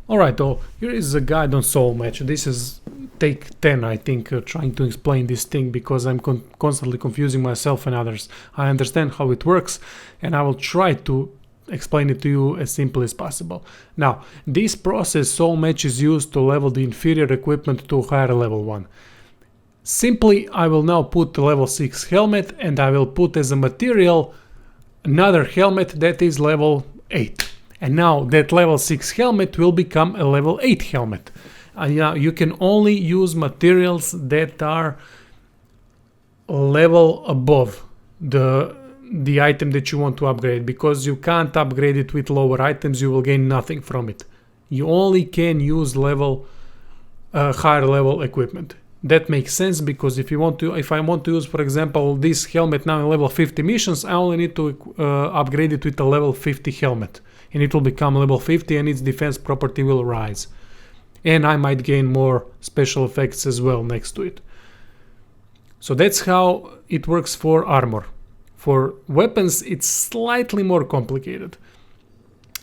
Alright, oh, here is a guide on soul match. This is take 10, I think, trying to explain this thing because I'm constantly confusing myself and others. I understand how it works and I will try to explain it to you as simply as possible. Now, this process soul match is used to level the inferior equipment to a higher level one. Simply, I will now put the level 6 helmet and I will put as a material another helmet that is level 8. And now that level 6 helmet will become a level 8 helmet. And now you can only use materials that are level above the item that you want to upgrade, because you can't upgrade it with lower items, you will gain nothing from it. You only can use higher level equipment. That makes sense because if I want to use, for example, this helmet now in level 50 missions, I only need to upgrade it with a level 50 helmet. And it will become level 50 and its defense property will rise. And I might gain more special effects as well next to it. So that's how it works for armor. For weapons, it's slightly more complicated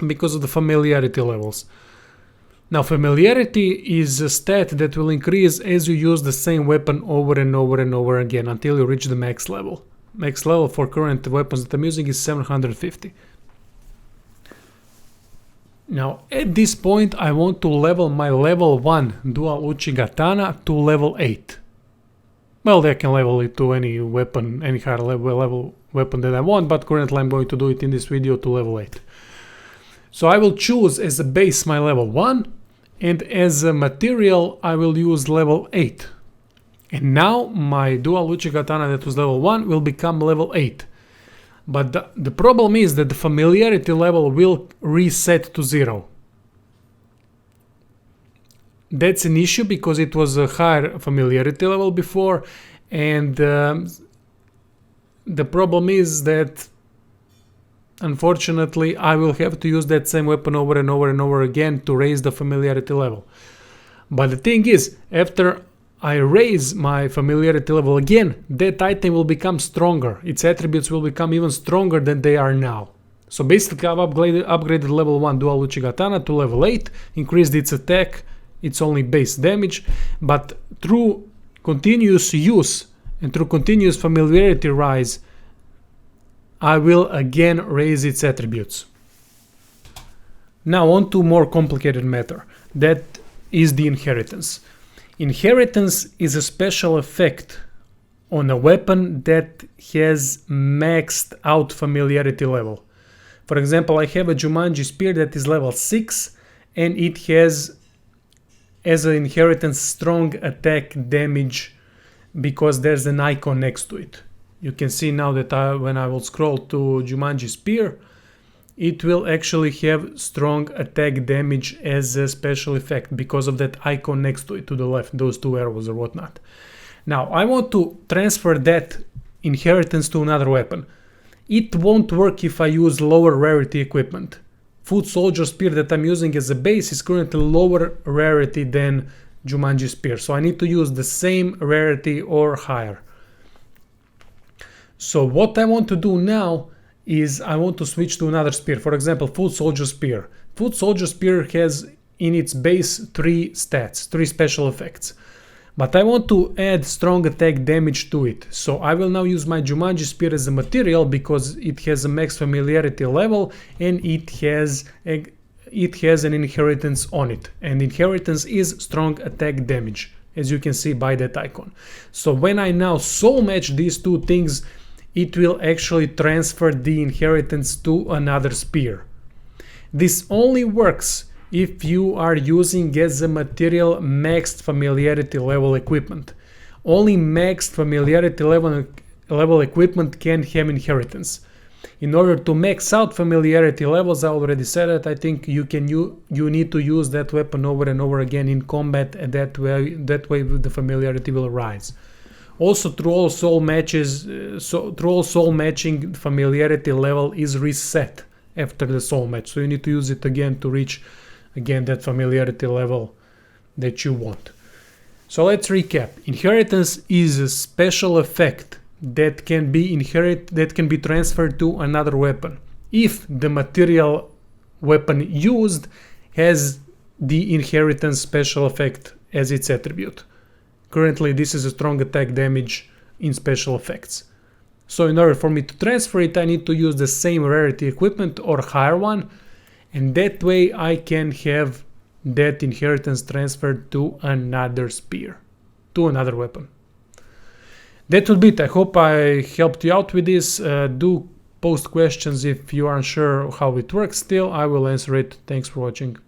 because of the familiarity levels. Now, familiarity is a stat that will increase as you use the same weapon over and over and over again until you reach the max level. Max level for current weapons that I'm using is 750. Now, at this point, I want to level my level 1 dual Uchigatana to level 8. Well, I can level it to any weapon, any higher level weapon that I want, but currently I'm going to do it in this video to level 8. So I will choose as a base my level 1, and as a material I will use level 8. And now my dual Uchigatana that was level 1 will become level 8. But the problem is that the familiarity level will reset to 0. That's an issue because it was a higher familiarity level before, and the problem is that unfortunately I will have to use that same weapon over and over and over again to raise the familiarity level. But the thing is, after I raise my familiarity level again, that item will become stronger. Its attributes will become even stronger than they are now. So basically I've upgraded level 1 dual Uchigatana to level 8, increased its attack, its only base damage, but through continuous use and through continuous familiarity rise, I will again raise its attributes. Now on to more complicated matter, that is the inheritance. Inheritance is a special effect on a weapon that has maxed out familiarity level. For example, I have a Jumanji spear that is level 6 and it has as an inheritance strong attack damage because there's an icon next to it. You can see now that when I will scroll to Jumanji spear, it will actually have strong attack damage as a special effect because of that icon next to it, to the left, those two arrows or whatnot. Now, I want to transfer that inheritance to another weapon. It won't work if I use lower rarity equipment. Foot Soldier Spear that I'm using as a base is currently lower rarity than Jumanji Spear, so I need to use the same rarity or higher. So what I want to do now is I want to switch to another spear. For example, Foot Soldier Spear. Foot Soldier Spear has in its base 3 stats, 3 special effects. But I want to add strong attack damage to it. So I will now use my Jumanji Spear as a material because it has a max familiarity level and it has an inheritance on it. And inheritance is strong attack damage, as you can see by that icon. So when I now soul match these two things, it will actually transfer the inheritance to another spear. This only works if you are using as a material maxed familiarity level equipment. Only maxed familiarity level equipment can have inheritance. In order to max out familiarity levels, I already said that I think you need to use that weapon over and over again in combat, and that way the familiarity will rise. Also, through all soul matching, familiarity level is reset after the soul match. So you need to use it again to reach again that familiarity level that you want. So let's recap. Inheritance is a special effect that can be transferred to another weapon if the material weapon used has the inheritance special effect as its attribute. Currently, this is a strong attack damage in special effects. So in order for me to transfer it, I need to use the same rarity equipment or higher one, and that way I can have that inheritance transferred to another spear, to another weapon. That would be it. I hope I helped you out with this. Do post questions if you aren't sure how it works. Still, I will answer it. Thanks for watching.